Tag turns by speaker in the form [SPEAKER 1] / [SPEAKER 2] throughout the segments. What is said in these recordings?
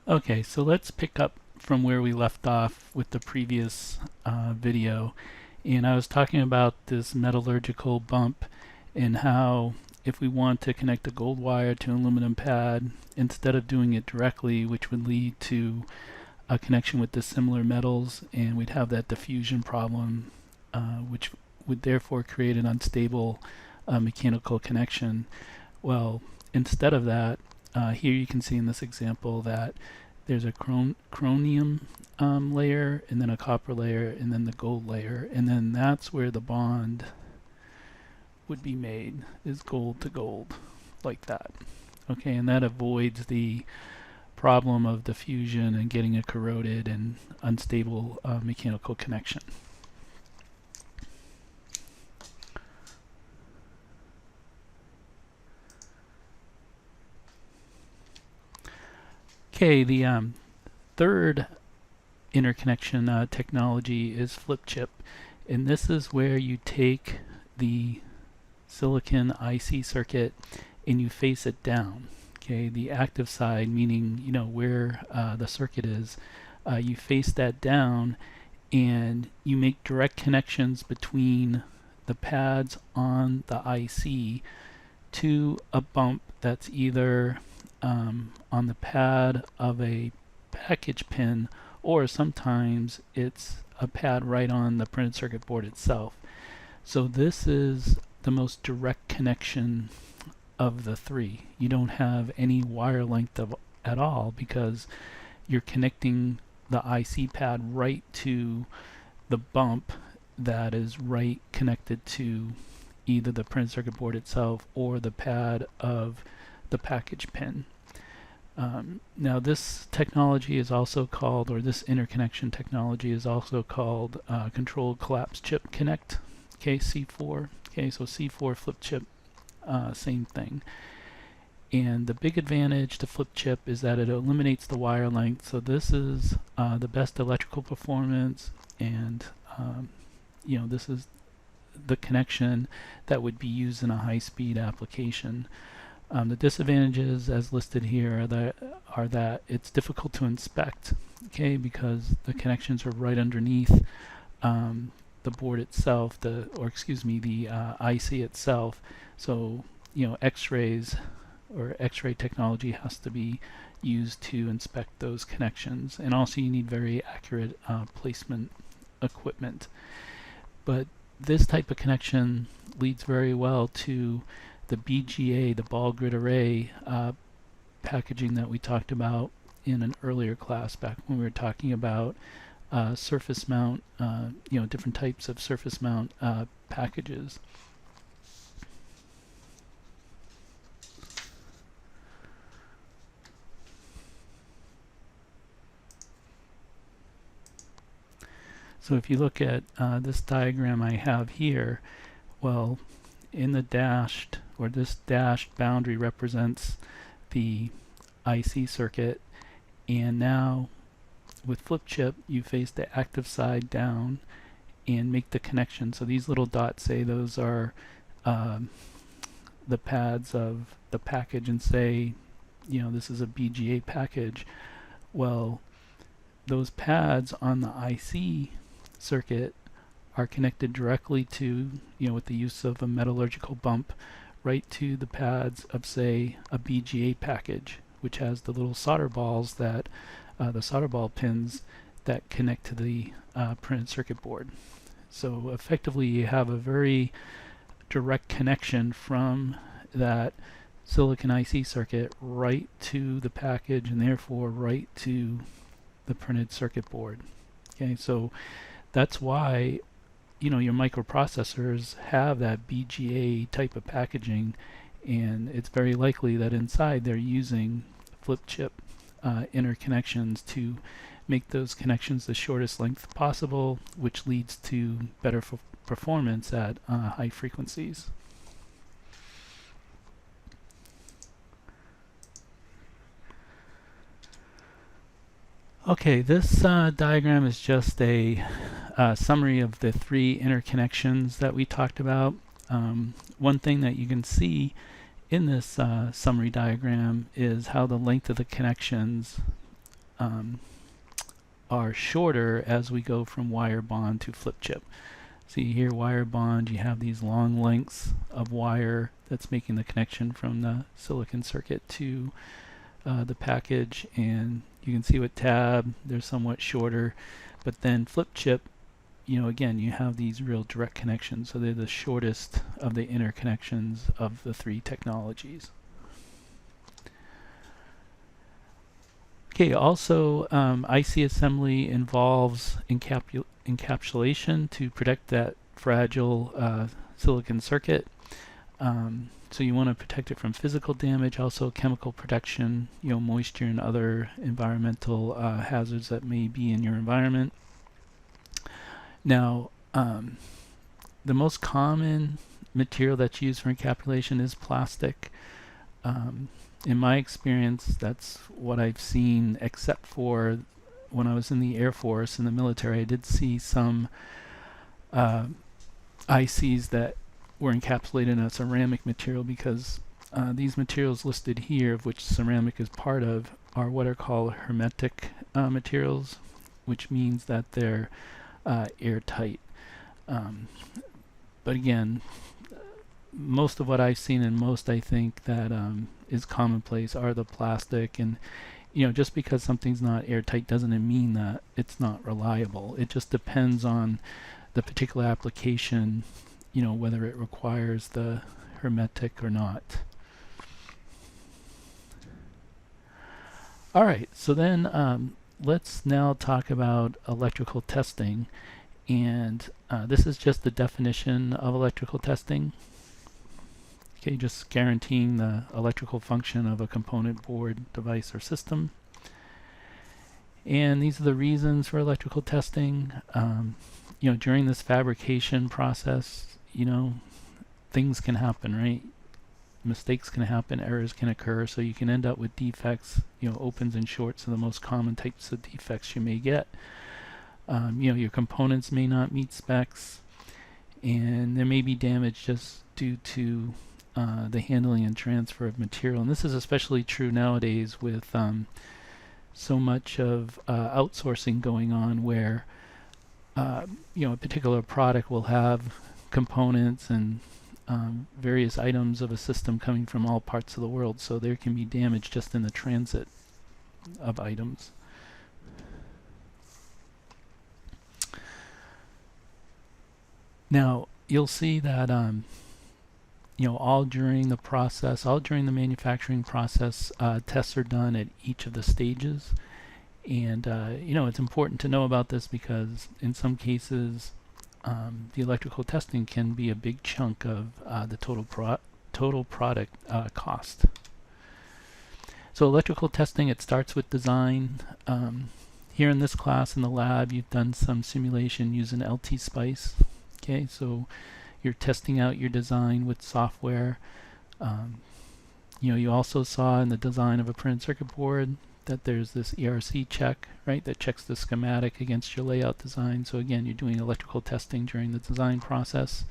[SPEAKER 1] Okay, so let's pick up from where we left off with the previous video. And I was talking about this metallurgical bump and how if we want to connect a gold wire to an aluminum pad, instead of doing it directly, which would lead to a connection with dissimilar metals, and we'd have that diffusion problem, which would therefore create an unstable mechanical connection. Well, instead of that, here you can see in this example that there's a chromium layer, and then a copper layer, and then the gold layer, and then that's where the bond would be made, is gold to gold, like that. Okay, and that avoids the problem of diffusion and getting a corroded and unstable mechanical connection. Okay, the third interconnection technology is Flipchip, and this is where you take the silicon IC circuit and you face it down. Okay, the active side, meaning where the circuit is, you face that down and you make direct connections between the pads on the IC to a bump that's either on the pad of a package pin, or sometimes it's a pad right on the printed circuit board itself. So this is the most direct connection of the three. You don't have any wire length at all, because you're connecting the IC pad right to the bump that is right connected to either the printed circuit board itself or the pad of the package pin. Now this technology is also called, or this interconnection technology is also called controlled collapse chip connect, okay, C4. Okay, so C4 flip chip, same thing. And the big advantage to flip chip is that it eliminates the wire length. So this is the best electrical performance, and this is the connection that would be used in a high-speed application. The disadvantages, as listed here, are that it's difficult to inspect, okay, because the connections are right underneath the board itself, the IC itself. So X-rays or X-ray technology has to be used to inspect those connections, and also you need very accurate placement equipment. But this type of connection leads very well to the BGA, the ball grid array packaging that we talked about in an earlier class back when we were talking about surface mount, different types of surface mount packages. So if you look at this diagram I have here, well, in the dashed, or this dashed boundary represents the IC circuit, and now with flip chip you face the active side down and make the connection. So these little dots say those are the pads of the package, and say this is a BGA package. Well, those pads on the IC circuit are connected directly to, with the use of a metallurgical bump, right to the pads of, say, a BGA package, which has the little solder balls that, the solder ball pins that connect to the printed circuit board. So effectively you have a very direct connection from that silicon IC circuit right to the package, and therefore right to the printed circuit board. Okay, so that's why your microprocessors have that BGA type of packaging, and it's very likely that inside they're using flip chip interconnections to make those connections the shortest length possible, which leads to better performance at high frequencies. Okay, this diagram is just a summary of the three interconnections that we talked about. One thing that you can see in this summary diagram is how the length of the connections are shorter as we go from wire bond to flip chip. See here, wire bond, you have these long lengths of wire that's making the connection from the silicon circuit to the package, and you can see with tab they're somewhat shorter, but then flip chip, you know, again, you have these real direct connections, so they're the shortest of the interconnections of the three technologies. Okay, also IC assembly involves encapsulation to protect that fragile silicon circuit. So you want to protect it from physical damage, also chemical protection, you know, moisture and other environmental hazards that may be in your environment. Now, the most common material that's used for encapsulation is plastic. In my experience, that's what I've seen, except for when I was in the Air Force, in the military. I did see some ICs that were encapsulated in a ceramic material, because these materials listed here, of which ceramic is part of, are what are called hermetic materials, which means that they're airtight. But again, most of what I've seen, and most I think that is commonplace, are the plastic. And you know, just because something's not airtight doesn't mean that it's not reliable. It just depends on the particular application, you know, whether it requires the hermetic or not. All right, so then let's now talk about electrical testing. And this is just the definition of electrical testing. Okay, just guaranteeing the electrical function of a component, board, device, or system. And these are the reasons for electrical testing. You know, during this fabrication process, you know, things can happen, right? Mistakes can happen, errors can occur, so you can end up with defects. You know, opens and shorts are the most common types of defects you may get. You know, your components may not meet specs, and there may be damage just due to the handling and transfer of material. And this is especially true nowadays with so much of outsourcing going on, where you know, a particular product will have components and various items of a system coming from all parts of the world, so there can be damage just in the transit of items. Now, you'll see that you know, all during the manufacturing process, tests are done at each of the stages. And you know, it's important to know about this, because in some cases the electrical testing can be a big chunk of the total product cost. So electrical testing, it starts with design. Here in this class in the lab, you've done some simulation using LT Spice. Okay, so you're testing out your design with software. You know, you also saw in the design of a printed circuit board that there's this ERC check, right, that checks the schematic against your layout design. So again, you're doing electrical testing during the design process.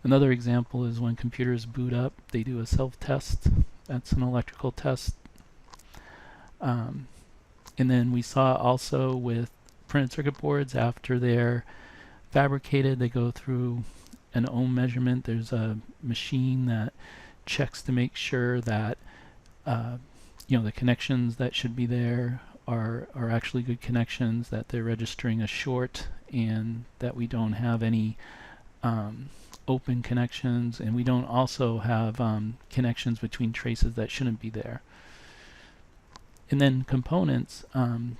[SPEAKER 1] Another example is when computers boot up, they do a self-test. That's an electrical test. And then we saw also with printed circuit boards, after they're fabricated, they go through an ohm measurement. There's a machine that checks to make sure that you know, the connections that should be there are actually good connections, that they're registering a short, and that we don't have any open connections, and we don't also have connections between traces that shouldn't be there. And then components,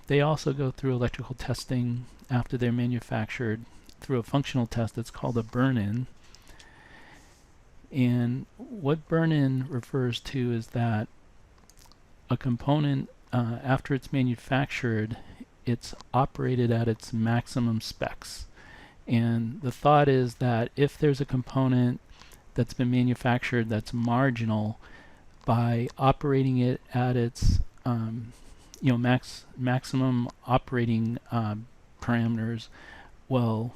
[SPEAKER 1] they also go through electrical testing after they're manufactured through a functional test that's called a burn-in. And what burn-in refers to is that a component, after it's manufactured, it's operated at its maximum specs. And the thought is that if there's a component that's been manufactured that's marginal, by operating it at its you know, maximum operating parameters, well,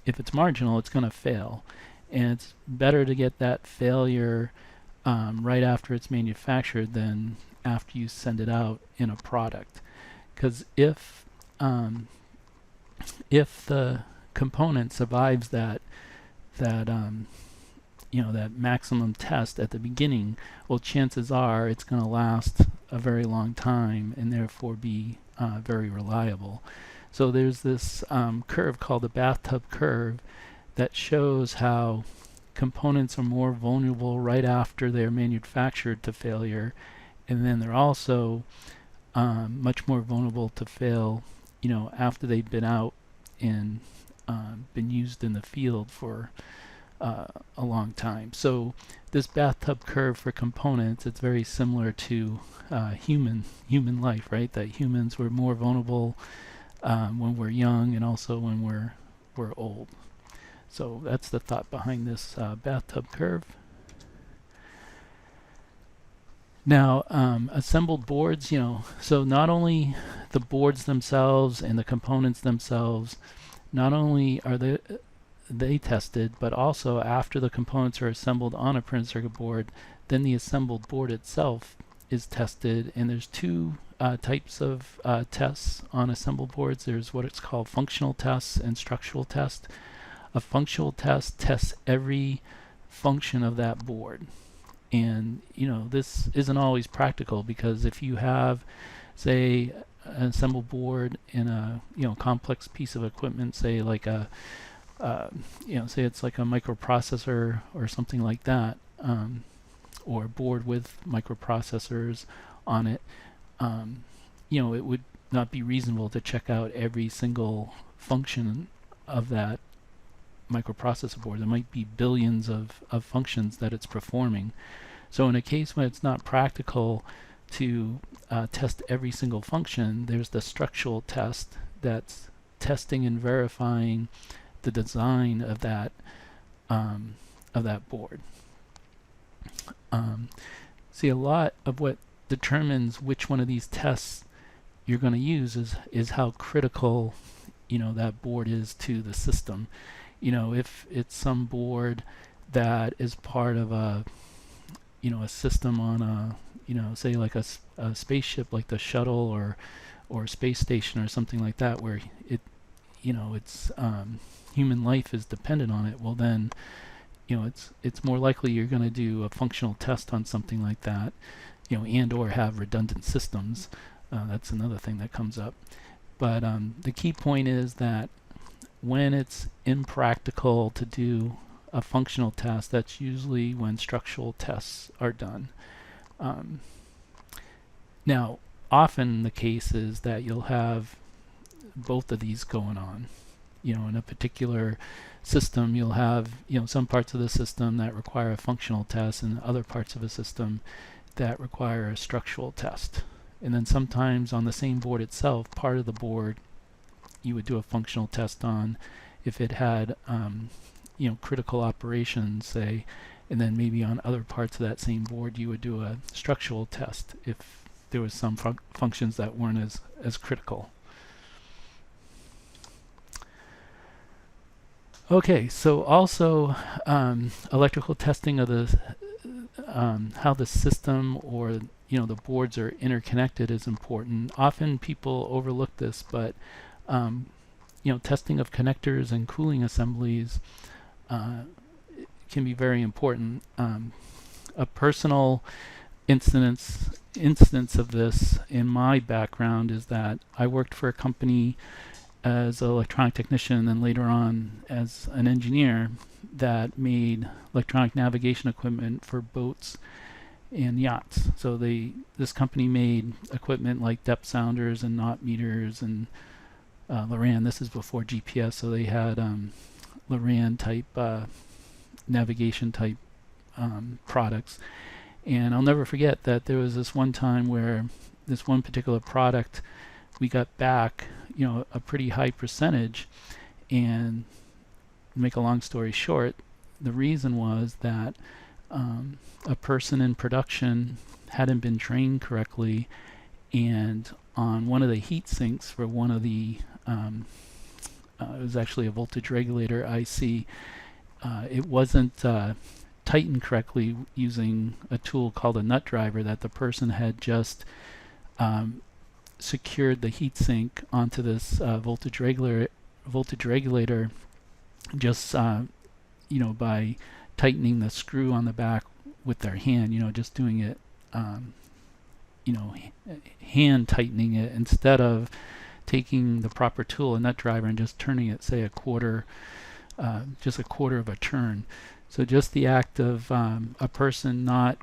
[SPEAKER 1] if it's marginal, it's going to fail. And it's better to get that failure right after it's manufactured than after you send it out in a product, because if the component survives that that maximum test at the beginning, well, chances are it's going to last a very long time and therefore be very reliable. So there's this curve called the bathtub curve that shows how components are more vulnerable right after they're manufactured to failure, and then they're also much more vulnerable to fail, after they've been out and been used in the field for a long time. So this bathtub curve for components, it's very similar to human life, right? That humans were more vulnerable when we're young and also when we're old. So that's the thought behind this bathtub curve. Now, assembled boards, so not only the boards themselves and the components themselves, not only are they tested, but also after the components are assembled on a printed circuit board, then the assembled board itself is tested. And there's two types of tests on assembled boards. There's what it's called functional tests and structural tests. A functional test tests every function of that board. And this isn't always practical, because if you have, say, an assembled board in a complex piece of equipment, say like a say it's like a microprocessor or something like that, or a board with microprocessors on it, it would not be reasonable to check out every single function of that microprocessor board. There might be billions of functions that it's performing. So in a case when it's not practical to test every single function, there's the structural test that's testing and verifying the design of that board. See, a lot of what determines which one of these tests you're going to use is how critical that board is to the system. If it's some board that is part of a system on a say like a spaceship, like the shuttle or space station or something like that, where it's human life is dependent on it, well then it's more likely you're going to do a functional test on something like that, and or have redundant systems. That's another thing that comes up. But the key point is that when it's impractical to do a functional test, that's usually when structural tests are done. Now, often the case is that you'll have both of these going on. In a particular system, you'll have some parts of the system that require a functional test, and other parts of a system that require a structural test. And then sometimes on the same board itself, part of the board you would do a functional test on if it had critical operations, say, and then maybe on other parts of that same board you would do a structural test if there was some functions that weren't as critical. Okay, so also electrical testing of the how the system or the boards are interconnected is important. Often people overlook this, but testing of connectors and cooling assemblies can be very important. A personal instance of this in my background is that I worked for a company as an electronic technician and then later on as an engineer that made electronic navigation equipment for boats and yachts. So this company made equipment like depth sounders and knot meters and Loran. This is before GPS, so they had Loran type navigation type products. And I'll never forget that there was this one time where this one particular product we got back a pretty high percentage, and to make a long story short, the reason was that a person in production hadn't been trained correctly, and on one of the heat sinks for one of the it was actually a voltage regulator IC, it wasn't tightened correctly using a tool called a nut driver that the person had just secured the heatsink onto this voltage regulator just by tightening the screw on the back with their hand, just doing it hand tightening it instead of taking the proper tool, a nut driver, and just turning it, say, just a quarter of a turn. So just the act of a person not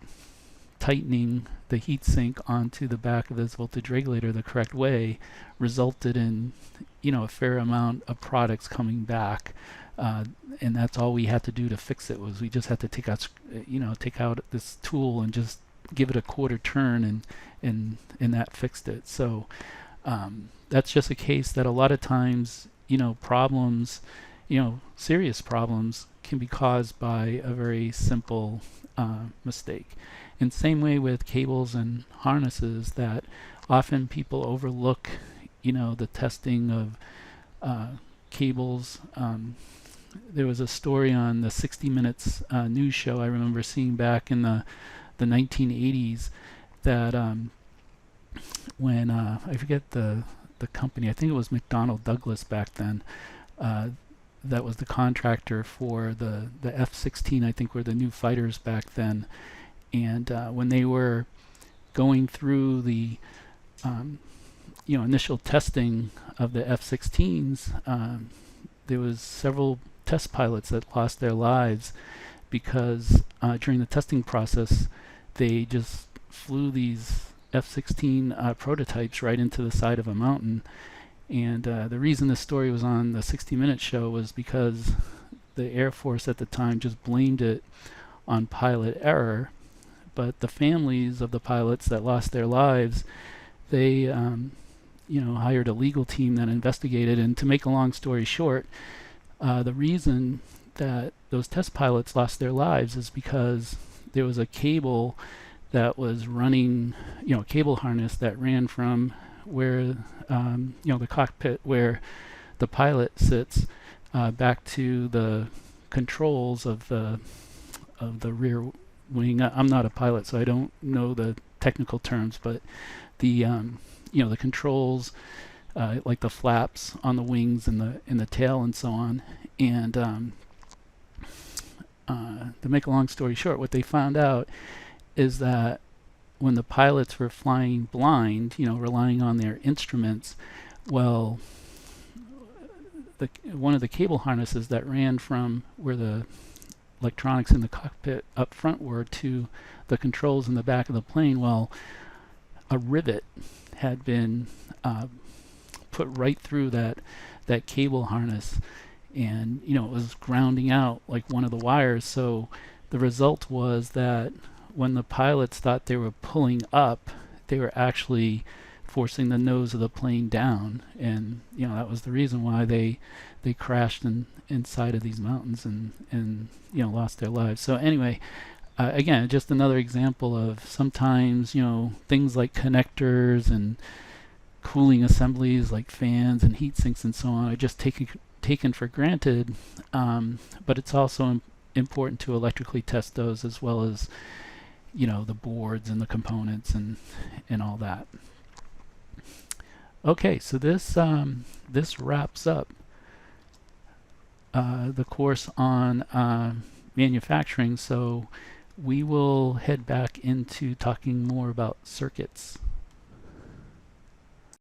[SPEAKER 1] tightening the heatsink onto the back of this voltage regulator the correct way resulted in a fair amount of products coming back, and that's all we had to do to fix it. Was we just had to take out this tool and just give it a quarter turn, and that fixed it. So that's just a case that a lot of times problems, serious problems, can be caused by a very simple mistake. And same way with cables and harnesses, that often people overlook the testing of cables. There was a story on the 60 Minutes news show I remember seeing back in the 1980s that when I forget the company, I think it was McDonnell Douglas back then, that was the contractor for the F-16, I think, were the new fighters back then. And when they were going through the initial testing of the F-16s, there was several test pilots that lost their lives because during the testing process they just flew these F-16 prototypes right into the side of a mountain. And the reason this story was on the 60 Minutes show was because the Air Force at the time just blamed it on pilot error. But the families of the pilots that lost their lives, they hired a legal team that investigated. And to make a long story short, the reason that those test pilots lost their lives is because there was a cable that was running, a cable harness that ran from where the cockpit where the pilot sits back to the controls of the rear wing. I'm not a pilot, so I don't know the technical terms, but the the controls, like the flaps on the wings and the tail and so on. And to make a long story short, what they found out is that when the pilots were flying blind, relying on their instruments, well, one of the cable harnesses that ran from where the electronics in the cockpit up front were to the controls in the back of the plane, well, a rivet had been put right through that cable harness, and it was grounding out like one of the wires. So the result was that when the pilots thought they were pulling up, they were actually forcing the nose of the plane down, and that was the reason why they crashed inside of these mountains and lost their lives. So anyway, again, just another example of sometimes things like connectors and cooling assemblies like fans and heat sinks and so on are just taken for granted, but it's also important to electrically test those, as well as the boards and the components and all that. Okay, so this wraps up the course on manufacturing. So we will head back into talking more about circuits.